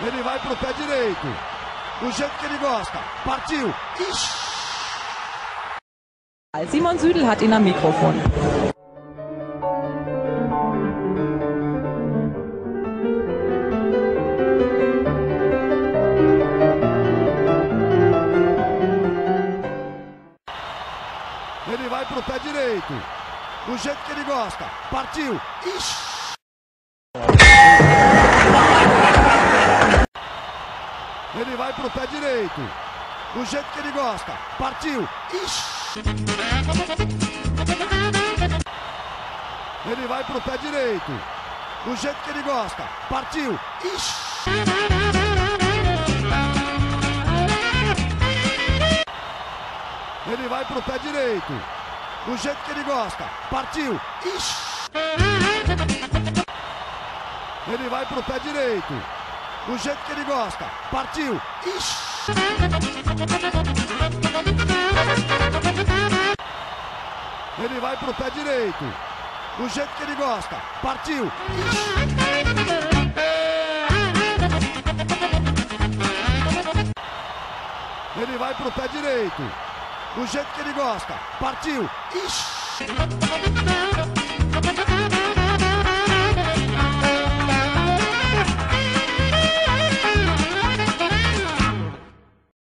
Ele vai pro pé direito. Do jeito que ele gosta. Partiu. Ixi. Simon Südel hat ihn am Mikrofon. Ele vai pro pé direito. Do jeito que ele gosta. Partiu. Ixi. Ele vai pro pé direito. Do jeito que ele gosta. Partiu. Ixi. Ele vai pro pé direito. Do jeito que ele gosta. Partiu. Ixi. Ele vai pro pé direito. Do jeito que ele gosta. Partiu. Ixi. Ele vai pro pé direito. Do jeito que ele gosta. Partiu. Ixi. Ele vai pro pé direito. Do jeito que ele gosta. Partiu. Ixi. Ele vai pro pé direito. Do jeito que ele gosta. Partiu. Ixi.